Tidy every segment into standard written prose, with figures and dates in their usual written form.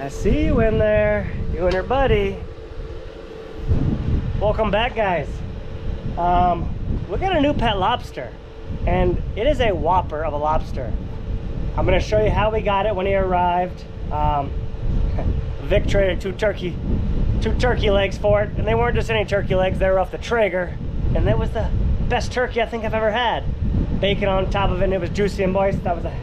I see you in there, you and your buddy. Welcome back, guys. We got a new pet lobster, and it is a whopper of a lobster. I'm gonna show you how we got it when he arrived. Vic traded two turkey legs for it, and they weren't just any turkey legs, they were off the Traeger, and that was the best turkey I think I've ever had. Bacon on top of it, and it was juicy and moist. That was a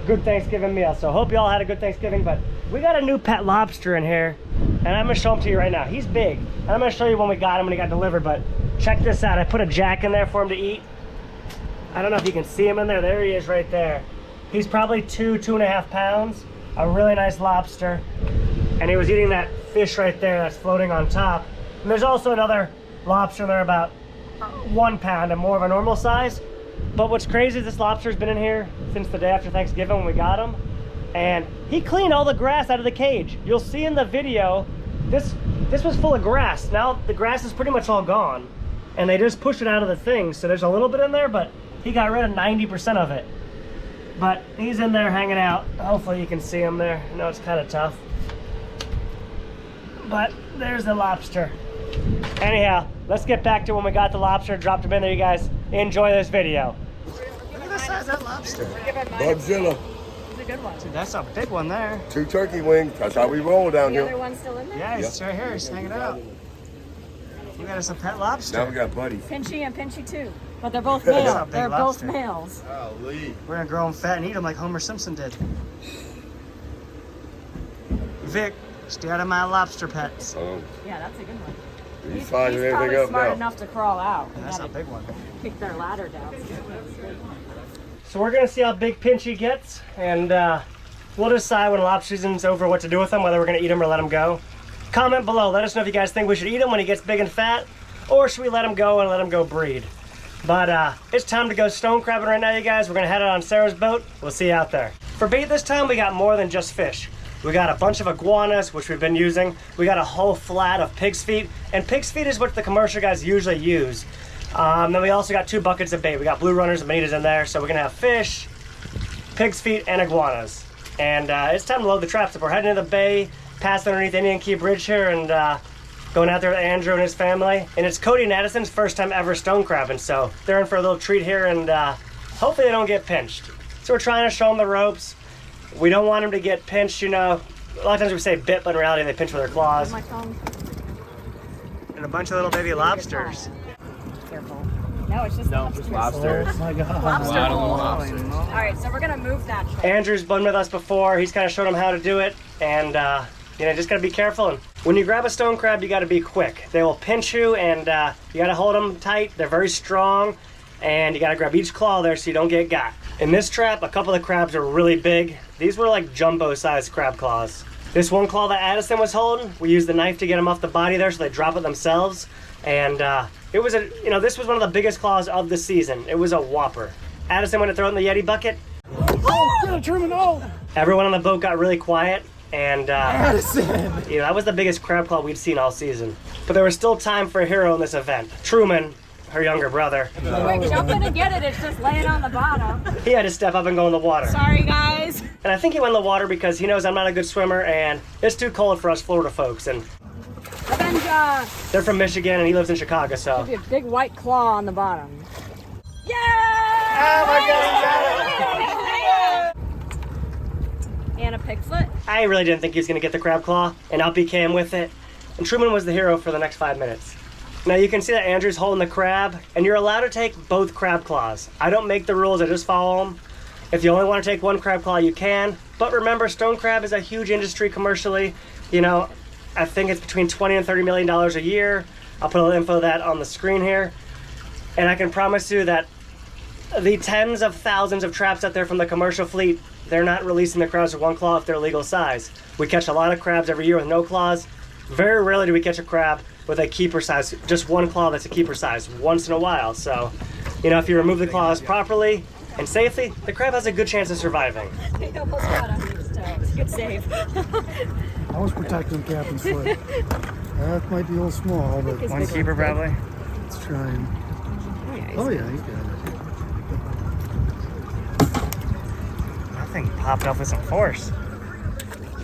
good Thanksgiving meal. So hope you all had a good Thanksgiving. But we got a new pet lobster in here, and I'm gonna show him to you right now. He's big, and I'm gonna show you when we got him when he got delivered. But check this out. I put a jack in there for him to eat. I don't know if you can see him in there. There he is right there. He's probably 2.5 pounds. A really nice lobster, and he was eating that fish right there that's floating on top. And there's also another lobster there about 1 pound and more of a normal size. But what's crazy is this lobster's been in here since the day after Thanksgiving when we got him, and he cleaned all the grass out of the cage. You'll see in the video, this was full of grass. Now the grass is pretty much all gone, and they just pushed it out of the thing. So there's a little bit in there, but he got rid of 90% of it. But he's in there hanging out. Hopefully you can see him there. I know it's kind of tough, but there's the lobster. Anyhow, let's get back to when we got the lobster, dropped him in there. You guys enjoy this video. Look at the size of that lobster. Bugzilla. It's a good one. Dude, that's a big one there. 2 turkey wings. That's how we roll down The here. other one's still in there? Yeah, he's right here. He's hanging out. You got us a pet lobster. Now we got buddies. Pinchy and Pinchy too. But they're both male. They're lobster. both males. Golly. We're gonna grow them fat and eat them like Homer Simpson did. Vic, stay out of my lobster pets. Yeah, that's a good one. He's finding probably everything up smart now. enough to crawl out. Yeah, that's a big one. Kick their ladder down. So we're gonna see how big Pinchy gets, and we'll decide when lobster season's over what to do with him, whether we're gonna eat him or let him go. Comment below, let us know if you guys think we should eat him when he gets big and fat, or should we let him go and let him go breed. But it's time to go stone crabbing right now, you guys. We're gonna head out on Sarah's boat. We'll see you out there. For bait this time, we got more than just fish. We got a bunch of iguanas, which we've been using. We got a whole flat of pig's feet, and pig's feet is what the commercial guys usually use. Then we also got 2 buckets of bait. We got blue runners and bonitas in there, so we're gonna have fish, pig's feet, and iguanas. And it's time to load the traps up. We're heading to the bay, past underneath Indian Key Bridge here, and going out there with Andrew and his family. And it's Cody and Addison's first time ever stone crabbing, so they're in for a little treat here, and hopefully they don't get pinched. So we're trying to show them the ropes. We don't want them to get pinched, you know. A lot of times we say bit, but in reality they pinch with their claws. My phone. And a bunch of little baby lobsters. Careful. No, it's just lobsters. Lobsters. Oh my God. Lobster hole. Lobsters. All right, so we're gonna move that tray. Andrew's been with us before. He's kind of showed them how to do it, and you know, just gotta be careful. And when you grab a stone crab, you gotta be quick. They will pinch you, and you gotta hold them tight. They're very strong, and you gotta grab each claw there so you don't get got. In this trap, a couple of the crabs are really big. These were like jumbo-sized crab claws. This one claw that Addison was holding, we used the knife to get them off the body there so they drop it themselves. And it was this was one of the biggest claws of the season. It was a whopper. Addison went to throw it in the Yeti bucket. Oh, Truman, oh! Everyone on the boat got really quiet, and Addison! you know, that was the biggest crab claw we'd seen all season. But there was still time for a hero in this event. Truman, her younger brother. Quick, jump in and get it. It's just laying on the bottom. He had to step up and go in the water. Sorry, guys. And I think he went in the water because he knows I'm not a good swimmer, and it's too cold for us Florida folks. And Avenger. they're from Michigan, and he lives in Chicago, so. Be a big white claw on the bottom. Yeah! Oh my God, And a piglet. I really didn't think he was going to get the crab claw, and up he came with it. And Truman was the hero for the next 5 minutes. Now you can see that Andrew's holding the crab, and you're allowed to take both crab claws. I don't make the rules, I just follow them. If you only want to take one crab claw, you can. But remember, stone crab is a huge industry commercially. You know, I think it's between $20 and $30 million a year. I'll put a little info of that on the screen here. And I can promise you that the tens of thousands of traps out there from the commercial fleet, they're not releasing the crabs with one claw if they're legal size. We catch a lot of crabs every year with no claws. Very rarely do we catch a crab with a keeper size, just one claw that's a keeper size, once in a while. So, you know, if you remove the claws properly and safely, the crab has a good chance of surviving. He almost got him. It's a good save. I was protecting Captain's foot. That might be a little small, but One keeper probably. let's try him. Oh yeah, he's got it. That thing popped up with some force.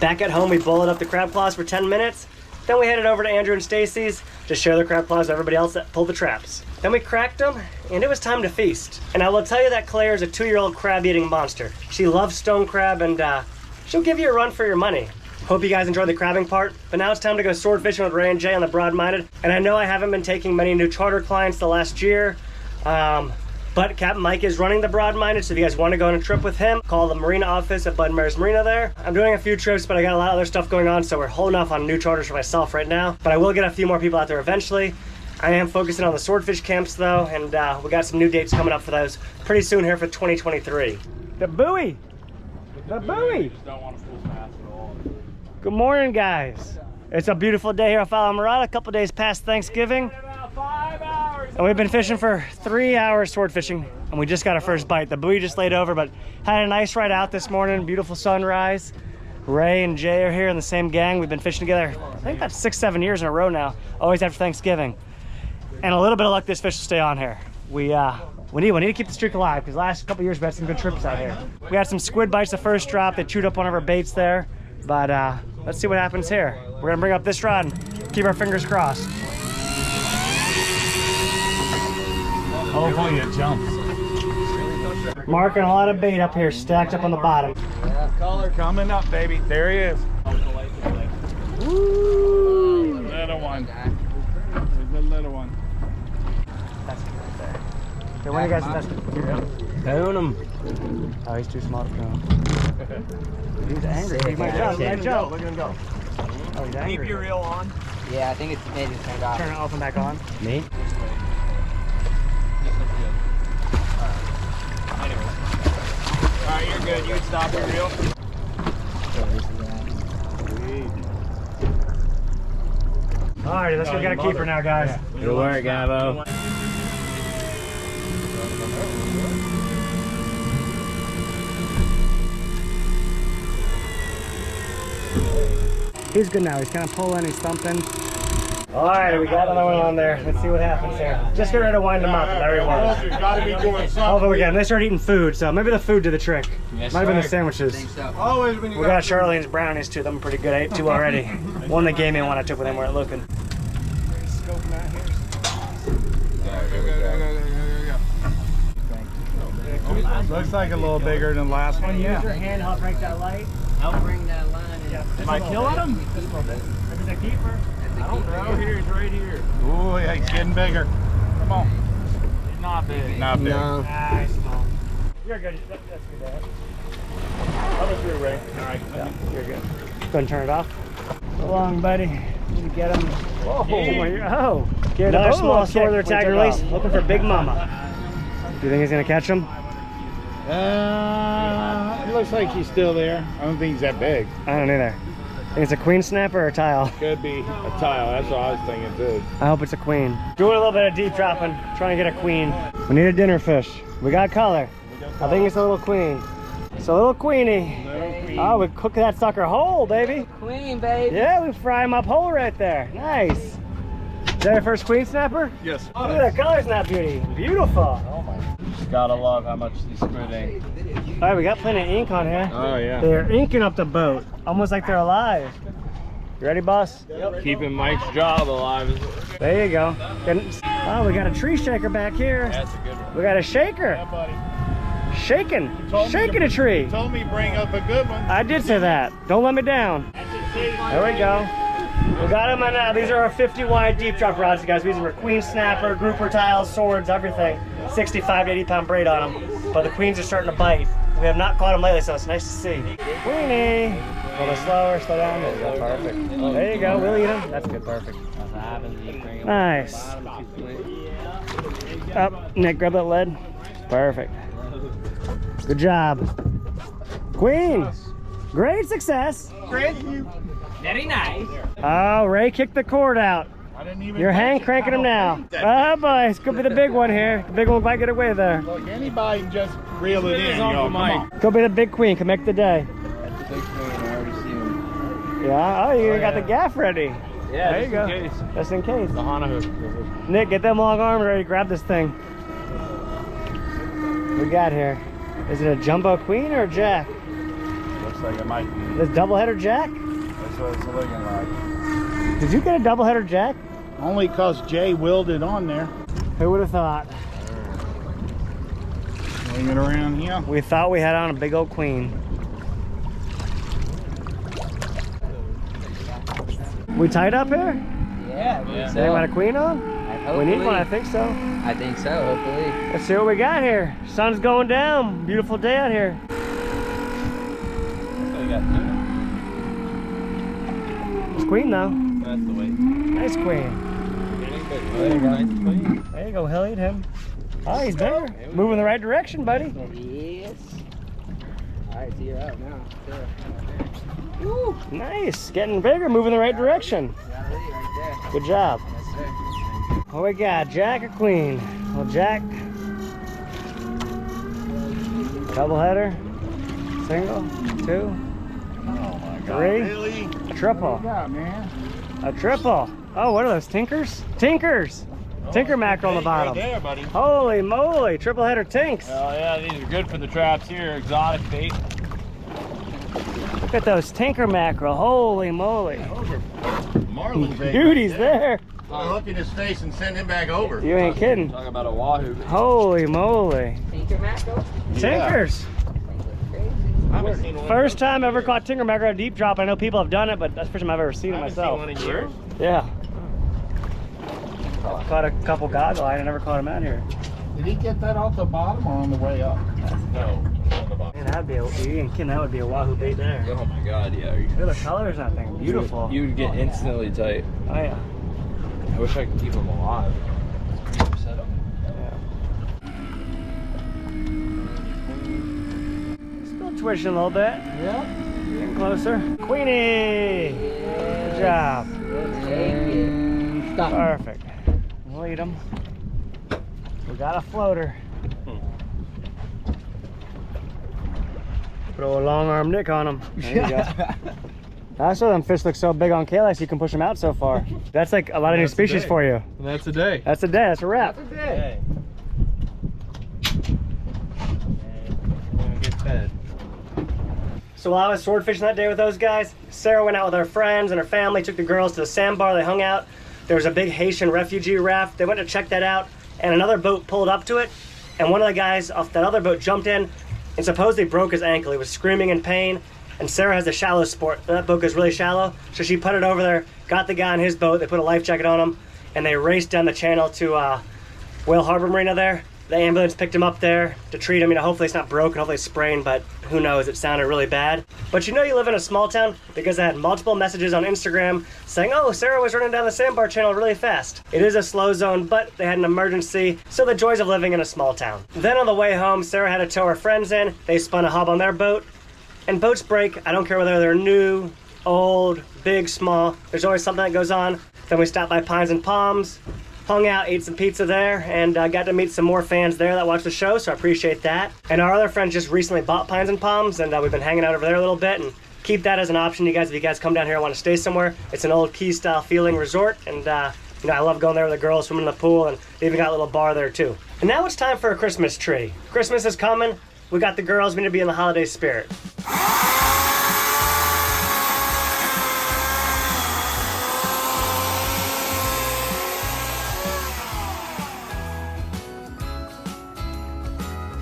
Back at home, we boiled up the crab claws for 10 minutes. Then we headed over to Andrew and Stacy's to share the crab claws with everybody else that pulled the traps. Then we cracked them, and it was time to feast. And I will tell you that Claire is a 2-year-old crab-eating monster. She loves stone crab, and she'll give you a run for your money. Hope you guys enjoyed the crabbing part, but now it's time to go sword fishing with Ray and Jay on the Broad-Minded. And I know I haven't been taking many new charter clients the last year, but Capt Mike is running the Broad-Minded, so if you guys want to go on a trip with him, call the Marina office at Bud and Mary's Marina there. I'm doing a few trips, but I got a lot of other stuff going on, so we're holding off on new charters for myself right now. But I will get a few more people out there eventually. I am focusing on the swordfish camps though, and we got some new dates coming up for those pretty soon here for 2023. The buoy! The buoy! Good morning, guys. It's a beautiful day here at Alamorada, a couple days past Thanksgiving. And we've been fishing for 3 hours sword fishing, and we just got our first bite. The buoy just laid over, but had a nice ride out this morning. Beautiful sunrise. Ray and Jay are here in the same gang. We've been fishing together, I think about 6-7 years in a row now, always after Thanksgiving. And a little bit of luck, this fish will stay on here. We need to keep the streak alive, because last couple years we had some good trips out here. We had some squid bites the first drop. They chewed up one of our baits there, but let's see what happens here. We're gonna bring up this rod and keep our fingers crossed. Hopefully it jumps. Marking a lot of bait up here, stacked up on the bottom. Yeah, color coming up, baby. There he is. Ooh, little one. There's a little one. That's good right there. Okay, when you guys that's good. Poon him. Oh, he's too small to poon. He's angry. He might jump. He might jump. Look at him go. Oh, he's angry. Keep your reel on. Yeah, I think it's maybe turned off. Turn it off and back on. Me? Alright, you're good. You can stop your reel. Alright, let's go get a keeper now, guys. Good work, Gabo. He's good now. He's kind of pulling, he's thumping. Alright, we got another one on there. Let's see what happens here. Just get ready to wind him up. There he was. You gotta be doing something. Although again, they started eating food, so maybe the food did the trick. Yes, Might have been the sir. sandwiches. Always when you We got Charlene's brownies too. Them pretty good. I ate 2 already. One they gave me and one I took when they weren't looking. Looks like a little bigger than the last one. Use your hand, help break that light. I'll bring that line in. Am I killing him? Just a little bit. Maybe it's a keeper. I don't know. He's right here. Ooh, yeah, he's getting bigger. Come on. He's not big. Not big. No. Nice. You're good. That's good, Dad. I'll go through, Ray. All right. Yeah, you're good. Go ahead and turn it off. So long, buddy. Need to get him. Whoa. Oh. Another small sworder tag release. Looking for Big Mama. Do you think he's going to catch him? It looks like he's still there. I don't think he's that big. I don't either. Think it's a queen snapper or a tile? Could be a tile. That's what I was thinking too. I hope it's a queen. Doing a little bit of deep dropping, trying to get a queen. We need a dinner fish. We got color. I think it's a little queen. It's a little queenie. Oh, we cook that sucker whole, baby. Queen, baby. Yeah, we fry him up whole right there. Nice. Is that your first queen snapper? Yes. Look at that color snap beauty. Beautiful. Oh my. Just gotta love how much these squid ink. All right, we got plenty of ink on here. Oh yeah. They're inking up the boat, almost like they're alive. You ready, boss? Yep. Keeping Mike's job alive. There you go. Oh, we got a tree shaker back here. That's a good one. We got a shaker. Yeah, buddy. Shaking told me a tree. Told me bring up a good one. I did say that. Don't let me down. There we go. We got them, and these are our 50 wide deep drop rods, guys. These are queen snapper, grouper tiles, swords, everything. 65 to 80 pound braid on them. But the queens are starting to bite. We have not caught them lately, so it's nice to see. Queenie. A little slower, slow down. There you go, perfect. There you go, we'll eat them. That's good, perfect. Nice. Up, Nick, grab that lead. Perfect. Good job. Queen. Great success. Very nice. Oh, Ray kicked the cord out. I didn't even You're hand cranking him now. Oh boy, this could be the big one here. The big one might get away there. Look, anybody can just reel it in, yo. Come on. Could be the big queen, can make the day. That's the big queen. I already see him. Yeah, oh, you got the gaff ready. Yeah, There you go. in case. Just in case. The Hana hook. Nick, get them long arms ready to grab this thing. What we got here? Is it a jumbo queen or a jack? Looks like it might be. This doubleheader jack? That's what it's looking like. Did you get a doubleheader jack? Only cause Jay willed it on there. Who would have thought? Swing it around here. We thought we had on a big old queen. We tied up here? Yeah, Did anyone have a queen on? We need one, I think so. I think so, hopefully. Let's see what we got here. Sun's going down. Beautiful day out here. It's queen though. That's the weight. Nice queen. There you go. There you go, he'll eat him. Oh, he's better. Moving in the right direction, buddy. Yes. Alright, so you're out now. Woo, nice. Getting bigger, moving in the right direction. Right there. Good job. Yes, sir. What we got, Jack or queen? Well, Jack. Double header. Single. Two. Three. Really? A triple. Yeah, man. A triple. Oh, what are those, tinkers? Tinkers. Tinker mackerel on the bottom. Right there, buddy. Holy moly, triple header tinks. Oh yeah, these are good for the traps here. Exotic bait. Look at those tinker mackerel. Holy moly. Those are marlin bait. Dude, he's there. Put a hook in his face and send him back over. You ain't kidding. Talking about a wahoo. Holy moly. Tinker mackerel? Tinkers. I haven't seen one. First time I ever caught tinker mackerel deep drop. I know people have done it, but that's the first time I've ever seen it myself. in years. Yeah. I've caught a couple goggle eye. I never caught him out here. Did he get that off the bottom or on the way up? No, on the bottom. Man, that'd be a, you ain't kidding, that would be a wahoo bait there. Oh my god, yeah. Look at the colors in that thing. Beautiful. You would get instantly tight. Oh yeah. I wish I could keep them alive. Set up. Still twitching a little bit. Yeah. Getting closer. Queenie! Good job. Stop. Perfect. We'll eat them. We got a floater. Throw a long arm nick on them. There you go. That's why them fish look so big on KLS, you can push them out so far. That's like a lot of new species for you. That's a day. That's a day, that's a wrap. Hey. Get fed. So while I was sword fishing that day with those guys, Sarah went out with her friends and her family, took the girls to the sandbar, they hung out. There was a big Haitian refugee raft. They went to check that out, and another boat pulled up to it, and one of the guys off that other boat jumped in and supposedly broke his ankle. He was screaming in pain, and Sarah has a shallow sport. That boat goes really shallow, so she put it over there, got the guy on his boat, they put a life jacket on him, and they raced down the channel to Whale Harbor Marina there. The ambulance picked him up there to treat him. You know, hopefully it's not broken, hopefully it's sprained, but who knows, it sounded really bad. But you know you live in a small town because I had multiple messages on Instagram saying, oh, Sarah was running down the sandbar channel really fast. It is a slow zone, but they had an emergency, so the joys of living in a small town. Then on the way home, Sarah had to tow her friends in. They spun a hub on their boat, and boats break. I don't care whether they're new, old, big, small. There's always something that goes on. Then we stopped by Pines and Palms, hung out, ate some pizza there, and got to meet some more fans there that watch the show, so I appreciate that. And our other friends just recently bought Pines and Palms, and we've been hanging out over there a little bit, and keep that as an option, you guys, if you guys come down here and want to stay somewhere. It's an old Key-style feeling resort, and you know, I love going there with the girls, swimming in the pool, and they even got a little bar there too. And now it's time for a Christmas tree. Christmas is coming. We got the girls. We need to be in the holiday spirit.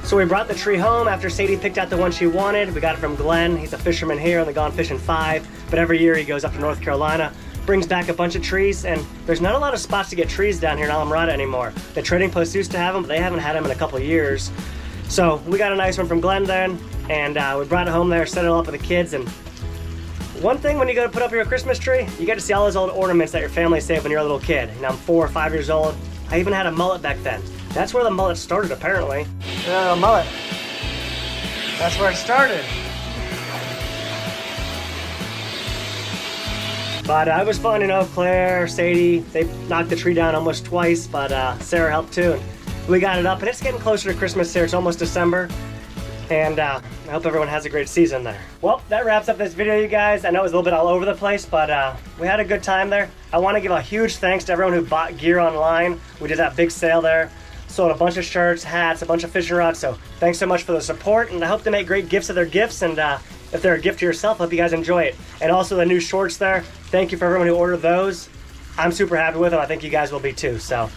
So we brought the tree home after Sadie picked out the one she wanted. We got it from Glenn. He's a fisherman here on the Gone Fishing 5, but every year he goes up to North Carolina, brings back a bunch of trees, and there's not a lot of spots to get trees down here in Alamorada anymore. The trading post used to have them, but they haven't had them in a couple of years. So we got a nice one from Glenn then, and we brought it home there, set it all up with the kids, and one thing when you go to put up your Christmas tree, you get to see all those old ornaments that your family saved when you're a little kid. You know, I'm 4 or 5 years old. I even had a mullet back then. That's where the mullet started, apparently. Yeah, the mullet. That's where it started. But it was fun, you know, Claire, Sadie, they knocked the tree down almost twice, but Sarah helped too. And we got it up, and it's getting closer to Christmas here. It's almost December. And I hope everyone has a great season there. Well, that wraps up this video, you guys. I know it was a little bit all over the place, but we had a good time there. I want to give a huge thanks to everyone who bought gear online. We did that big sale there. Sold a bunch of shirts, hats, a bunch of fishing rods. So thanks so much for the support, and I hope to make great gifts of their gifts. And if they're a gift to yourself, hope you guys enjoy it. And also the new shorts there, thank you for everyone who ordered those. I'm super happy with them. I think you guys will be too. So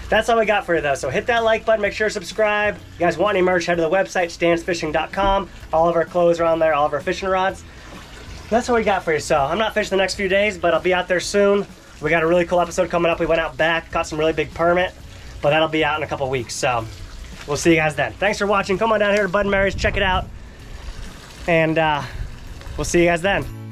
that's all we got for you though. So hit that like button, make sure to subscribe. You guys want any merch, head to the website, StanzFishing.com. All of our clothes are on there, all of our fishing rods. That's what we got for you. So I'm not fishing the next few days, but I'll be out there soon. We got a really cool episode coming up. We went out back, caught some really big permit, but that'll be out in a couple weeks. So we'll see you guys then. Thanks for watching. Come on down here to Bud and Mary's, check it out. And we'll see you guys then.